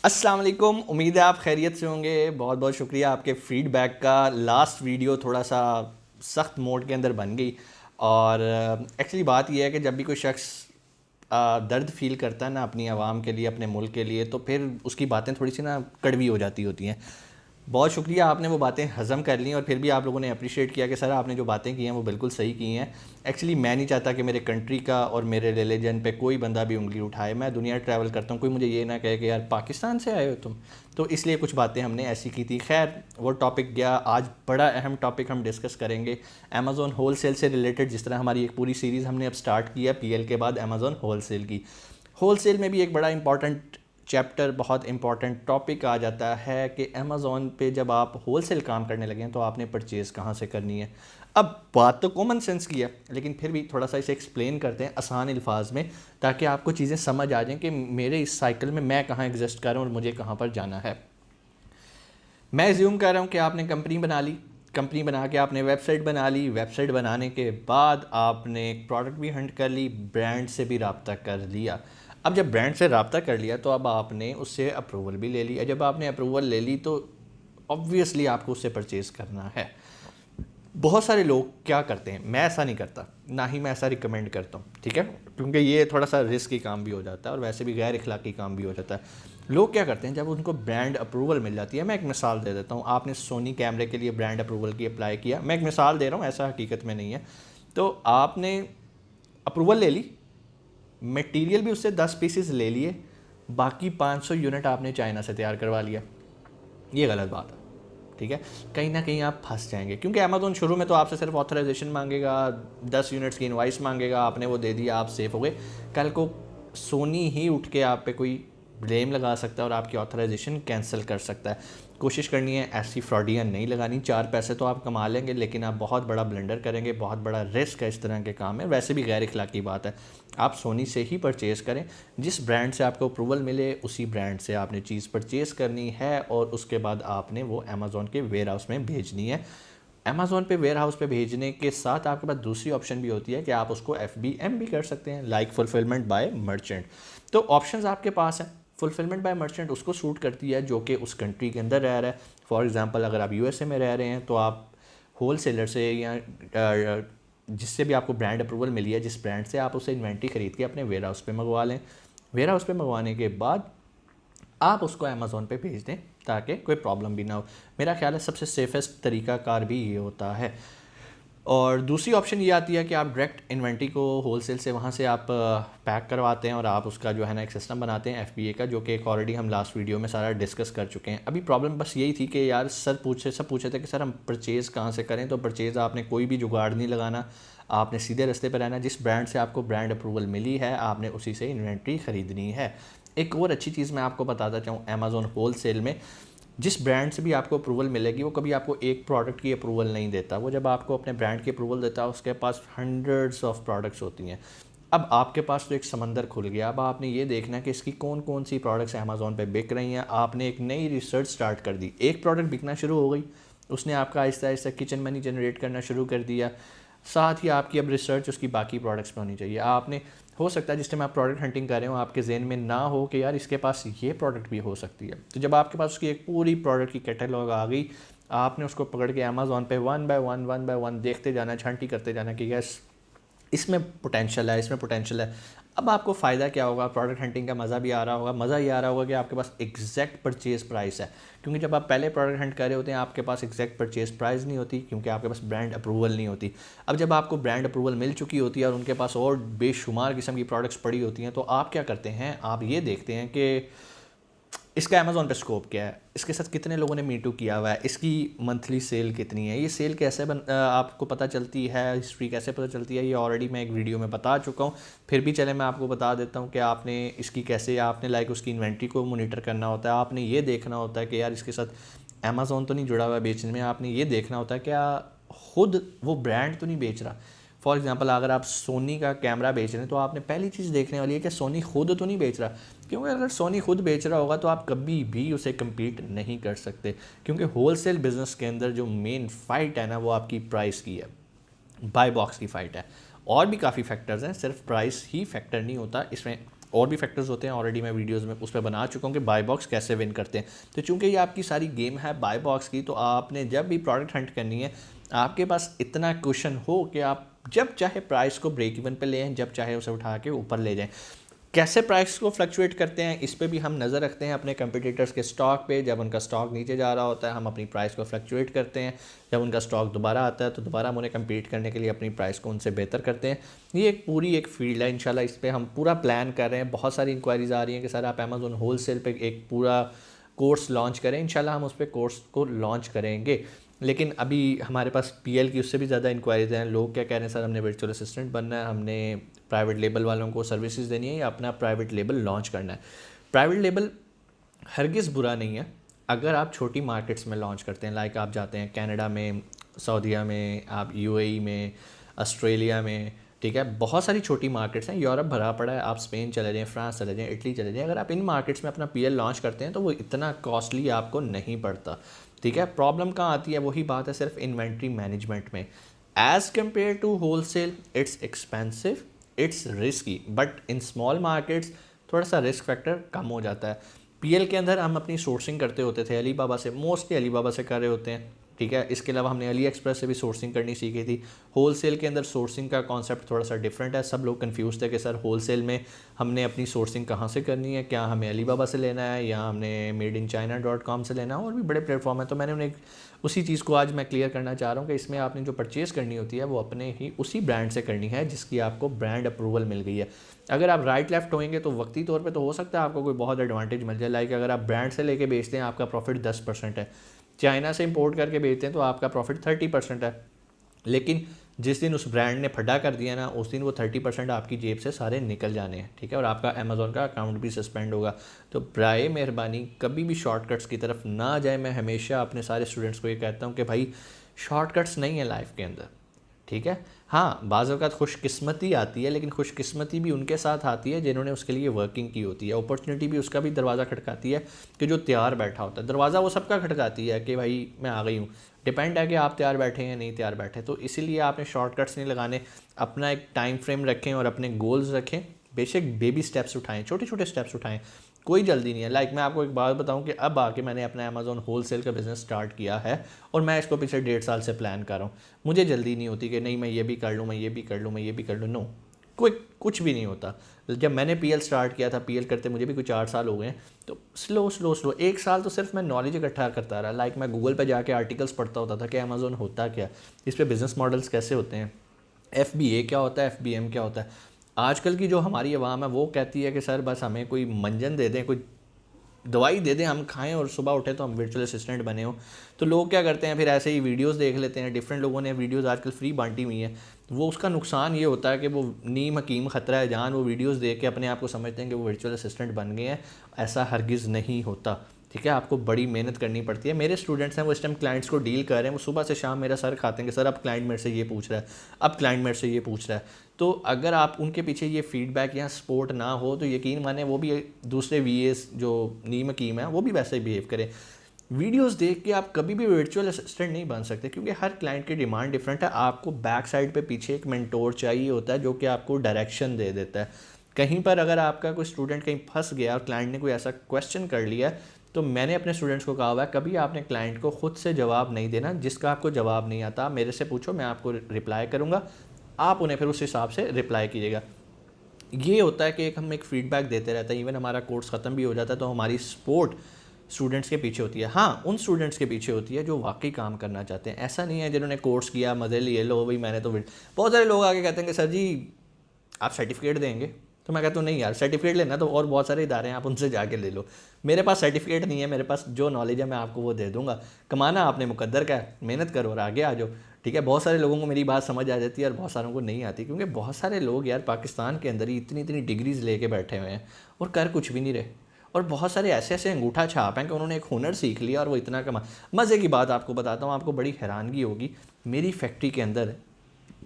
अस्सलाम वालेकुम। उम्मीद है आप खैरियत से होंगे। बहुत बहुत शुक्रिया आपके फ़ीडबैक का। लास्ट वीडियो थोड़ा सा सख्त मोड के अंदर बन गई और एक्चुअली बात यह है कि जब भी कोई शख्स दर्द फ़ील करता है ना अपनी आवाम के लिए, अपने मुल्क के लिए, तो फिर उसकी बातें थोड़ी सी ना कड़वी हो जाती होती हैं। बहुत शुक्रिया, आपने वो बातें हज़म कर ली और फिर भी आप लोगों ने अप्रिशिएट किया कि सर आपने जो बातें की हैं वो बिल्कुल सही की हैं। एक्चुअली मैं नहीं चाहता कि मेरे कंट्री का और मेरे रिलीजन पे कोई बंदा भी उंगली उठाए। मैं दुनिया ट्रैवल करता हूँ, कोई मुझे ये ना कहे कि यार पाकिस्तान से आए हो तुम। तो इसलिए कुछ बातें हमने ऐसी की थी। खैर, वो टॉपिक गया। आज बड़ा अहम टॉपिक हम डिस्कस करेंगे अमेज़ॉन होल सेल से रिलेटेड। जिस तरह हमारी एक पूरी सीरीज़ हमने अब स्टार्ट की है PL के बाद अमेज़ॉन होल सेल की। होल सेल में भी एक बड़ा इंपॉर्टेंट चैप्टर, बहुत इंपॉर्टेंट टॉपिक आ जाता है कि अमेज़ॉन पे जब आप होल सेल काम करने लगे हैं तो आपने परचेज़ कहाँ से करनी है। अब बात तो कॉमन सेंस की है, लेकिन फिर भी थोड़ा सा इसे एक्सप्लेन करते हैं आसान अल्फाज में, ताकि आपको चीज़ें समझ आ जाएं कि मेरे इस साइकिल में मैं कहाँ एग्जिस्ट कर रहा हूँ और मुझे कहाँ पर जाना है। मैं एज्यूम कर रहा हूँ कि आपने कंपनी बना ली, कंपनी बना के आपने वेबसाइट बना ली, वेबसाइट बनाने के बाद आपने एक प्रोडक्ट भी हंट कर ली, ब्रांड से भी रब्ता कर लिया। अब जब ब्रांड से रब्ता कर लिया तो अब आपने उससे अप्रूवल भी ले ली। जब आपने अप्रूवल ले ली तो ऑब्वियसली आपको उससे परचेज़ करना है। बहुत सारे लोग क्या करते हैं, मैं ऐसा नहीं करता, ना ही मैं ऐसा रिकमेंड करता हूँ, ठीक है, क्योंकि ये थोड़ा सा रिस्की काम भी हो जाता है और वैसे भी गैर इखलाकी काम भी हो जाता है। लोग क्या करते हैं, जब उनको ब्रांड अप्रूवल मिल जाती है, मैं एक मिसाल दे देता हूँ। आपने सोनी कैमरे के लिए ब्रांड अप्रूवल की अप्लाई किया, मैं एक मिसाल दे रहा हूँ, ऐसा हकीकत में नहीं है। तो आपने अप्रूवल ले ली, मटेरियल भी उससे 10 पीसेस ले लिए, बाकी 500 यूनिट आपने चाइना से तैयार करवा लिया। ये गलत बात है, ठीक है। कहीं ना कहीं आप फंस जाएंगे, क्योंकि अमेज़ॉन शुरू में तो आपसे सिर्फ ऑथराइजेशन मांगेगा, 10 यूनिट्स की इनवाइस मांगेगा, आपने वो दे दिया, आप सेफ हो गए। कल को सोनी ही उठ के आप पे कोई ब्लेम लगा सकता है और आपकी ऑथराइजेशन कैंसिल कर सकता है। कोशिश करनी है ऐसी फ्रॉडियाँ नहीं लगानी। 4 पैसे तो आप कमा लेंगे, लेकिन आप बहुत बड़ा ब्लंडर करेंगे, बहुत बड़ा रिस्क है इस तरह के काम में। वैसे भी गैर इखलाकी बात है। आप सोनी से ही परचेज़ करें, जिस ब्रांड से आपको अप्रूवल मिले उसी ब्रांड से आपने चीज़ परचेज़ करनी है और उसके बाद आपने वो अमेज़ॉन के वेयर हाउस में भेजनी है। अमेज़ॉन पे वेयर हाउस पे भेजने के साथ आपके पास दूसरी ऑप्शन भी होती है कि आप उसको FBM भी कर सकते हैं, लाइक फुलफिलमेंट बाय मर्चेंट। तो ऑप्शंस आपके पास हैं। फुलफिलमेंट बाय मर्चेंट उसको सूट करती है जो कि उस कंट्री के अंदर रह रहा है। फॉर एग्जांपल, अगर आप USA में रह रहे हैं तो आप होल सेलर से या जिससे भी आपको ब्रांड अप्रूवल मिली है, जिस ब्रांड से आप उसे इन्वेंट्री खरीद के अपने वेयर हाउस पे मंगवा लें। वेयर हाउस पे मंगवाने के बाद आप उसको अमेज़ॉन पे भेज दें ताकि कोई प्रॉब्लम भी ना हो। मेरा ख्याल है सबसे सेफेस्ट तरीका कार भी ये होता है। और दूसरी ऑप्शन ये आती है कि आप डायरेक्ट इन्वेंट्री को होलसेल से वहाँ से आप पैक करवाते हैं और आप उसका जो है ना एक सिस्टम बनाते हैं FBA का, जो कि एक ऑलरेडी हम लास्ट वीडियो में सारा डिस्कस कर चुके हैं। अभी प्रॉब्लम बस यही थी कि यार सब पूछे थे कि सर हम परचेज़ कहाँ से करें। तो परचेज़ आपने कोई भी जुगाड़ नहीं लगाना, आपने सीधे रास्ते पर रहना। जिस ब्रांड से आपको ब्रांड अप्रूवल मिली है आपने उसी से इन्वेंट्री ख़रीदनी है। एक और अच्छी चीज़ मैं आपको बताता चाहूँ, अमेज़ॉन होल सेल में जिस ब्रांड से भी आपको अप्रूवल मिलेगी वो कभी आपको एक प्रोडक्ट की अप्रूवल नहीं देता। वो जब आपको अपने ब्रांड की अप्रूवल देता है उसके पास हंड्रेड्स ऑफ प्रोडक्ट्स होती हैं। अब आपके पास तो एक समंदर खुल गया। अब आपने ये देखना है कि इसकी कौन कौन सी प्रोडक्ट्स अमेज़ॉन पे बिक रही हैं। आपने एक नई रिसर्च स्टार्ट कर दी, एक प्रोडक्ट बिकना शुरू हो गई, उसने आपका Aahista Aahista kitchen money generate करना शुरू कर दिया। साथ ही आपकी अब रिसर्च उसकी बाकी प्रोडक्ट्स पे होनी चाहिए। आपने, हो सकता है जिस टाइम आप प्रोडक्ट हंटिंग कर रहे हो आपके जहन में ना हो कि यार इसके पास ये प्रोडक्ट भी हो सकती है। तो जब आपके पास उसकी एक पूरी प्रोडक्ट की कैटलॉग आ गई, आपने उसको पकड़ के अमेज़ॉन पे वन बाय वन देखते जाना, छांटी करते जाना कि यस इसमें पोटेंशियल है, इसमें पोटेंशियल है। अब आपको फ़ायदा क्या होगा, प्रोडक्ट हंटिंग का मज़ा भी आ रहा होगा। मज़ा ये आ रहा होगा कि आपके पास एग्जैक्ट परचेज़ प्राइस है, क्योंकि जब आप पहले प्रोडक्ट हंट कर रहे होते हैं आपके पास एग्जैक्ट परचेज़ प्राइस नहीं होती, क्योंकि आपके पास ब्रांड अप्रूवल नहीं होती। अब जब आपको ब्रांड अप्रूवल मिल चुकी होती है और उनके पास और बेशुमार किस्म की प्रोडक्ट्स पड़ी होती हैं, तो आप क्या करते हैं, आप ये देखते हैं कि इसका अमेज़ॉन पे स्कोप क्या है, इसके साथ कितने लोगों ने मीटू किया हुआ है, इसकी मंथली सेल कितनी है, ये सेल कैसे आपको पता चलती है, हिस्ट्री कैसे पता चलती है, ये ऑलरेडी मैं एक वीडियो में बता चुका हूँ। फिर भी चले मैं आपको बता देता हूँ कि आपने इसकी कैसे, आपने लाइक उसकी इन्वेंट्री को मोनीटर करना होता है। आपने ये देखना होता है कि यार इसके साथ अमेज़ॉन तो नहीं जुड़ा हुआ है बेचने में। आपने ये देखना होता है क्या खुद वो ब्रांड तो नहीं बेच रहा। फॉर एग्जांपल, अगर आप सोनी का कैमरा बेच रहे हैं तो आपने पहली चीज़ देखने वाली है कि सोनी खुद तो नहीं बेच रहा, क्योंकि अगर सोनी खुद बेच रहा होगा तो आप कभी भी उसे कम्पीट नहीं कर सकते। क्योंकि होलसेल बिज़नेस के अंदर जो मेन फ़ाइट है ना वो आपकी प्राइस की है, बाय बॉक्स की फ़ाइट है। और भी काफ़ी फैक्टर्स हैं, सिर्फ प्राइस ही फैक्टर नहीं होता इसमें। और भी फैक्टर्स होते हैं, ऑलरेडी मैं वीडियोस में उस पर बना चुका हूँ कि बाय बॉक्स कैसे विन करते हैं। तो चूंकि ये आपकी सारी गेम है बाय बॉक्स की, तो आपने जब भी प्रोडक्ट हंट करनी है आपके पास इतना क्वेश्चन हो कि आप जब चाहे प्राइस को ब्रेक इवन पे ले आएँ, जब चाहे उसे उठा के ऊपर ले जाएँ। कैसे प्राइस को फ्लक्चुएट करते हैं इस पे भी हम नज़र रखते हैं अपने कंपटीटर्स के स्टॉक पे। जब उनका स्टॉक नीचे जा रहा होता है हम अपनी प्राइस को फ्लक्चुएट करते हैं, जब उनका स्टॉक दोबारा आता है तो दोबारा हम उन्हें कम्पीट करने के लिए अपनी प्राइस को उनसे बेहतर करते हैं। ये एक पूरी एक फील्ड है, इंशाल्लाह इस पर हम पूरा प्लान कर रहे हैं। बहुत सारी इंक्वायरीज आ रही हैं कि सर आप अमेज़न होल सेल पर एक पूरा कोर्स लॉन्च करें। इंशाल्लाह हम उस पर कोर्स को लॉन्च करेंगे, लेकिन अभी हमारे पास पीएल की उससे भी ज़्यादा इंक्वायरीज हैं। लोग क्या कह रहे हैं सर हमने वर्चुअल असिस्टेंट बनना है, हमने प्राइवेट लेबल वालों को सर्विसेज देनी है या अपना प्राइवेट लेबल लॉन्च करना है। प्राइवेट लेबल हरगिज़ बुरा नहीं है अगर आप छोटी मार्केट्स में लॉन्च करते हैं। लाइक आप जाते हैं कनाडा में, सऊदीया में, आप यूएई में, ऑस्ट्रेलिया में, ठीक है, बहुत सारी छोटी मार्केट्स हैं। यूरोप भरा पड़ा है, आप स्पेन चले जाएँ, फ्रांस चले जाएँ, इटली चले जाएँ। अगर आप इन मार्केट्स में अपना पीएल लॉन्च करते हैं तो वो इतना कॉस्टली आपको नहीं पड़ता, ठीक है। प्रॉब्लम कहाँ आती है, वही बात है सिर्फ इन्वेंट्री मैनेजमेंट में। As compare to wholesale it's expensive, it's risky, but in small markets थोड़ा सा रिस्क फैक्टर कम हो जाता है। पीएल के अंदर हम अपनी सोर्सिंग करते होते थे अली बाबा से, मोस्टली अली बाबा से कर रहे होते हैं, ठीक है। इसके अलावा हमने अली एक्सप्रेस से भी सोर्सिंग करनी सीखी थी। होल सेल के अंदर सोर्सिंग का कॉन्सेप्ट थोड़ा सा डिफरेंट है। सब लोग कंफ्यूज थे कि सर होल सेल में हमने अपनी सोर्सिंग कहाँ से करनी है, क्या हमें अली बाबा से लेना है या हमने madeinchina.com से लेना है, और भी बड़े प्लेटफॉर्म है। तो मैंने उन्हें उसी चीज़ को आज मैं क्लियर करना चाह रहा हूँ कि इसमें आपने जो परचेज़ करनी होती है वो अपने ही उसी ब्रांड से करनी है जिसकी आपको ब्रांड अप्रूवल मिल गई है। अगर आप राइट लेफ्ट होंगे तो वक्ती तौर पे तो हो सकता है आपको कोई बहुत एडवांटेज मिल जाए। लाइक अगर आप ब्रांड से लेके बेचते हैं आपका प्रॉफिट 10% है, चाइना से इंपोर्ट करके बेचते हैं तो आपका प्रॉफिट 30% है। लेकिन जिस दिन उस ब्रांड ने फटा कर दिया ना, उस दिन वो 30% आपकी जेब से सारे निकल जाने हैं, ठीक है, और आपका अमेज़ॉन का अकाउंट भी सस्पेंड होगा। तो बराए मेहरबानी कभी भी शॉर्टकट्स की तरफ ना जाए। मैं हमेशा अपने सारे स्टूडेंट्स को ये कहता हूँ कि भाई शॉर्टकट्स नहीं है लाइफ के अंदर, ठीक है। हाँ, बाज़ औक़ात खुशकिस्मती आती है, लेकिन खुशकिस्मती भी उनके साथ आती है जिन्होंने उसके लिए वर्किंग की होती है। अपॉर्चुनिटी भी उसका भी दरवाज़ा खटकाती है कि जो तैयार बैठा होता है। दरवाज़ा वो सबका खटकाती है कि भाई मैं आ गई हूँ, डिपेंड है कि आप तैयार बैठे हैं या नहीं तैयार बैठे। तो इसीलिए आपने शॉर्टकट्स नहीं लगाने, अपना एक टाइम फ्रेम रखें और अपने गोल्स रखें। बेशक बेबी स्टेप्स उठाएं, छोटे छोटे स्टेप्स उठाएं, कोई जल्दी नहीं है। लाइक मैं आपको एक बात बताऊं कि अब आके मैंने अपना अमेज़ॉन होल सेल का बिज़नेस स्टार्ट किया है और मैं इसको पिछले 1.5 साल से प्लान कर रहा हूँ। मुझे जल्दी नहीं होती कि नहीं मैं ये भी कर लूँ, मैं ये भी कर लूँ, मैं ये भी कर लूँ, नो, कोई कुछ भी नहीं होता। जब मैंने पीएल स्टार्ट किया था, पीएल करते मुझे भी कुछ 8 साल हो गए हैं, तो स्लो स्लो स्लो 1 साल तो सिर्फ मैं नॉलेज इकट्ठा करता रहा। लाइक मैं गूगल पर जाके आर्टिकल्स पढ़ता होता था कि अमेज़ॉन होता क्या, इस पर बिज़नेस मॉडल्स कैसे होते हैं, FBA क्या होता है, FBM क्या होता है। आजकल की जो हमारी आवाम है वो कहती है कि सर बस हमें कोई मंजन दे दें, कोई दवाई दे दें, हम खाएं और सुबह उठे तो हम वर्चुअल असिस्टेंट बने हो। तो लोग क्या करते हैं, फिर ऐसे ही वीडियोस देख लेते हैं। डिफरेंट लोगों ने वीडियोस आजकल फ्री बांटी हुई हैं। वो उसका नुकसान ये होता है कि वो नीम हकीम ख़तरा है जान, वो वीडियोस देख के अपने आप को समझते हैं कि वो वर्चुअल असिस्टेंट बन गए हैं। ऐसा हरगिज़ नहीं होता, ठीक है। आपको बड़ी मेहनत करनी पड़ती है। मेरे स्टूडेंट्स हैं वो इस टाइम क्लाइंट्स को डील कर रहे हैं, वो सुबह से शाम मेरा सर खाते हैं कि सर अब क्लाइंट मेरे से ये पूछ रहा है, अब क्लाइंट मेरे से ये पूछ रहा है। तो अगर आप उनके पीछे ये फीडबैक या सपोर्ट ना हो तो यकीन माने वो भी दूसरे VAs जो नीम हकीम है वो भी वैसे ही बिहेव करें। वीडियोस देख के आप कभी भी वर्चुअल असिस्टेंट नहीं बन सकते क्योंकि हर क्लाइंट की डिमांड डिफरेंट है। आपको बैक साइड पे पीछे एक मेंटोर चाहिए होता है जो कि आपको डायरेक्शन दे देता है। कहीं पर अगर आपका कोई स्टूडेंट कहीं फंस गया और क्लाइंट ने कोई ऐसा क्वेश्चन कर लिया, तो मैंने अपने स्टूडेंट्स को कहा हुआ है कभी आपने क्लाइंट को खुद से जवाब नहीं देना। जिसका आपको जवाब नहीं आता मेरे से पूछो, मैं आपको रिप्लाई करूँगा, आप उन्हें फिर उस हिसाब से रिप्लाई कीजिएगा। ये होता है कि हम एक फ़ीडबैक देते रहते हैं। इवन हमारा कोर्स ख़त्म भी हो जाता है तो हमारी सपोर्ट स्टूडेंट्स के पीछे होती है। हाँ, उन स्टूडेंट्स के पीछे होती है जो वाकई काम करना चाहते हैं। ऐसा नहीं है जिन्होंने कोर्स किया मज़े लिए, लो भाई मैंने तो। बहुत सारे लोग आके कहते हैं कि सर जी आप सर्टिफिकेट देंगे, तो मैं कहता हूँ नहीं यार, सर्टिफिकेट लेना तो और बहुत सारे इदारे हैं, आप उनसे जाके ले लो। मेरे पास सर्टिफिकेट नहीं है, मेरे पास जो नॉलेज है मैं आपको वो दे दूंगा। कमाना आपने मुकद्दर का है, मेहनत करो और आगे आ जाओ, ठीक है। बहुत सारे लोगों को मेरी बात समझ आ जाती है और बहुत सारों को नहीं आती, क्योंकि बहुत सारे लोग यार पाकिस्तान के अंदर ही इतनी इतनी डिग्रीज लेके बैठे हुए हैं और कर कुछ भी नहीं रहे। और बहुत सारे ऐसे ऐसे अंगूठा छाप हैं कि उन्होंने एक हुनर सीख लिया और वो इतना कमा। मज़े की बात आपको बताता हूँ, आपको बड़ी हैरानगी होगी। मेरी फैक्ट्री के अंदर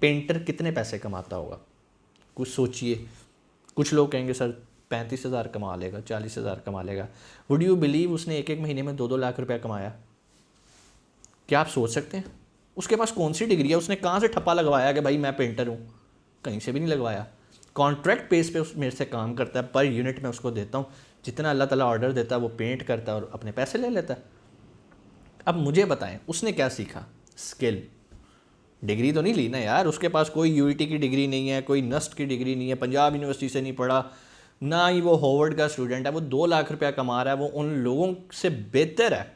पेंटर कितने पैसे कमाता होगा, कुछ सोचिए। कुछ लोग कहेंगे सर 35,000 कमा लेगा, 40,000 कमा लेगा। वुड यू बिलीव उसने एक महीने में 2-2 लाख रुपया कमाया? क्या आप सोच सकते हैं? उसके पास कौन सी डिग्री है? उसने कहाँ से ठप्पा लगवाया कि भाई मैं पेंटर हूँ? कहीं से भी नहीं लगवाया। कॉन्ट्रैक्ट बेस पे उस मेरे से काम करता है, पर यूनिट में उसको देता हूँ, जितना अल्लाह ताला ऑर्डर देता है वो पेंट करता है और अपने पैसे ले लेता है। अब मुझे बताएं उसने क्या सीखा? स्किल। डिग्री तो नहीं ली ना यार, उसके पास कोई यूईटी की डिग्री नहीं है, कोई नस्ट की डिग्री नहीं है, पंजाब यूनिवर्सिटी से नहीं पढ़ा, ना ही वो हॉवर्ड का स्टूडेंट है। वो 2 लाख रुपया कमा रहा है, वो उन लोगों से बेहतर है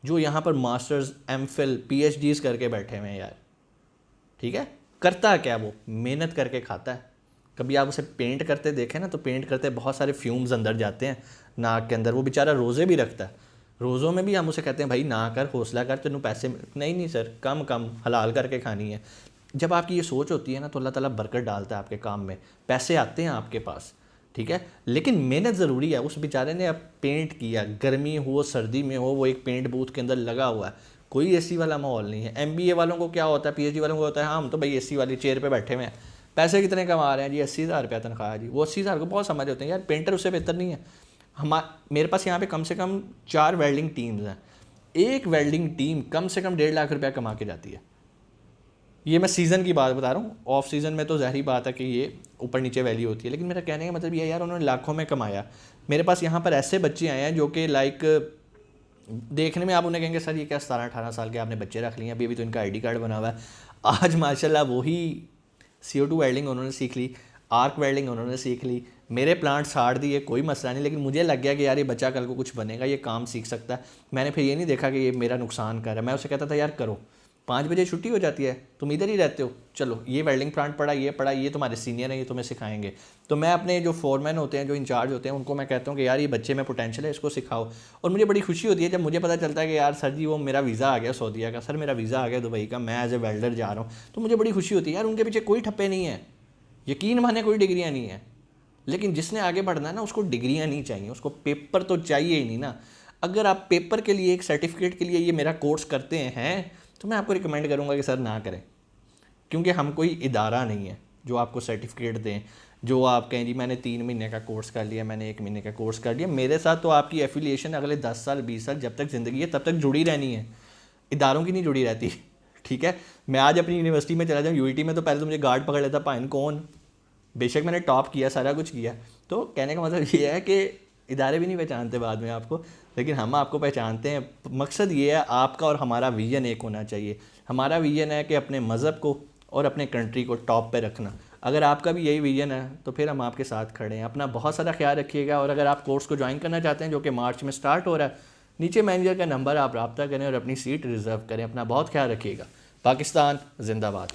जो यहाँ पर मास्टर्स, एमफिल, पीएचडीज करके बैठे हुए हैं यार। ठीक है, करता क्या वो? मेहनत करके खाता है। कभी आप उसे पेंट करते देखें ना, तो पेंट करते बहुत सारे फ्यूम्स अंदर जाते हैं नाक के अंदर। वो बेचारा रोज़े भी रखता है, रोज़ों में भी हम उसे कहते हैं भाई ना कर, हौसला कर, तेनों पैसे नहीं सर, कम कम हलाल करके खानी है। जब आपकी ये सोच होती है ना, तो अल्लाह ताला बरकत डालता है आपके काम में, पैसे आते हैं आपके पास। ठीक है, लेकिन मेहनत ज़रूरी है। उस बेचारे ने अब पेंट किया, गर्मी हो सर्दी में हो, वो एक पेंट बूथ के अंदर लगा हुआ है, कोई एसी वाला माहौल नहीं है। एमबीए वालों को क्या होता है, पीएचडी वालों को होता है, हाँ हम तो भाई एसी वाली चेयर पे बैठे हुए हैं, पैसे कितने कमा रहे हैं जी, 80,000 रुपया तनख्वाह है जी। वो 80,000 को बहुत समझ होते हैं यार, पेंटर उससे बेहतर नहीं है। मेरे पास यहाँ पे कम से कम 4 वेल्डिंग टीम्स हैं, एक वेल्डिंग टीम कम से कम 1.5 लाख रुपया कमा के जाती है। ये मैं सीज़न की बात बता रहा हूँ, ऑफ सीज़न में तो ज़ाहिर बात है कि ये ऊपर नीचे वैल्यू होती है, लेकिन मेरा कहने का मतलब ये है यार, उन्होंने लाखों में कमाया। मेरे पास यहाँ पर ऐसे बच्चे आए हैं जो कि लाइक देखने में आप उन्हें कहेंगे सर ये क्या 17-18 साल के आपने बच्चे रख लिए, अभी अभी तो इनका आईडी कार्ड बना हुआ है। आज माशाल्लाह वही CO2 वेल्डिंग उन्होंने सीख ली, आर्क वेल्डिंग उन्होंने सीख ली, मेरे प्लांट साड़ दिए, कोई मसला नहीं। लेकिन मुझे लग गया कि यार ये बच्चा कल को कुछ बनेगा, ये काम सीख सकता है। मैंने फिर ये नहीं देखा कि ये मेरा नुकसान कर रहा है। मैं उसे कहता था यार करो, 5 बजे छुट्टी हो जाती है, तुम इधर ही रहते हो, चलो ये वेल्डिंग प्लांट पड़ा, ये तुम्हारे सीनियर हैं, ये तुम्हें सिखाएंगे। तो मैं अपने जो फोरमैन होते हैं, जो इंचार्ज होते हैं, उनको मैं कहता हूँ कि यार ये बच्चे में पोटेंशियल है, इसको सिखाओ। और मुझे बड़ी खुशी होती है जब मुझे पता चलता है कि यार सर जी वो मेरा वीज़ा आ गया सऊदीया का, सर मेरा वीज़ा आ गया दुबई का, मैं एज ए वेल्डर जा रहा हूँ, तो मुझे बड़ी खुशी होती है यार। उनके पीछे कोई ठप्पे नहीं है, यकीन माने कोई डिग्रियाँ नहीं है। लेकिन जिसने आगे बढ़ना है ना, उसको डिग्रियाँ नहीं चाहिए, उसको पेपर तो चाहिए ही नहीं ना। अगर आप पेपर के लिए, एक सर्टिफिकेट के लिए ये मेरा कोर्स करते हैं, तो मैं आपको रिकमेंड करूँगा कि सर ना करें, क्योंकि हम कोई इदारा नहीं है जो आपको सर्टिफिकेट दें, जो आप कहें जी मैंने 3 महीने का कोर्स कर लिया, मैंने 1 महीने का कोर्स कर लिया। मेरे साथ तो आपकी एफिलिएशन अगले 10 साल 20 साल जब तक ज़िंदगी है तब तक जुड़ी रहनी है, इदारों की नहीं जुड़ी रहती। ठीक है, मैं आज अपनी यूनिवर्सिटी में चला जाऊँ, यूईटी में, तो पहले तो मुझे गार्ड पकड़ लेता, पाइन कौन, बेशक मैंने टॉप किया, सारा कुछ किया। तो कहने का मतलब ये है कि इदारे भी नहीं पहचानते बाद में आपको, लेकिन हम आपको पहचानते हैं। मकसद ये है, आपका और हमारा विज़न एक होना चाहिए। हमारा विज़न है कि अपने मज़हब को और अपने कंट्री को टॉप पे रखना। अगर आपका भी यही विज़न है तो फिर हम आपके साथ खड़े हैं। अपना बहुत सारा ख्याल रखिएगा, और अगर आप कोर्स को ज्वाइन करना चाहते हैं जो कि मार्च में स्टार्ट हो रहा है, नीचे मैनेजर का नंबर आप रब्ता करें और अपनी सीट रिज़र्व करें। अपना बहुत ख्याल रखिएगा। पाकिस्तान जिंदाबाद।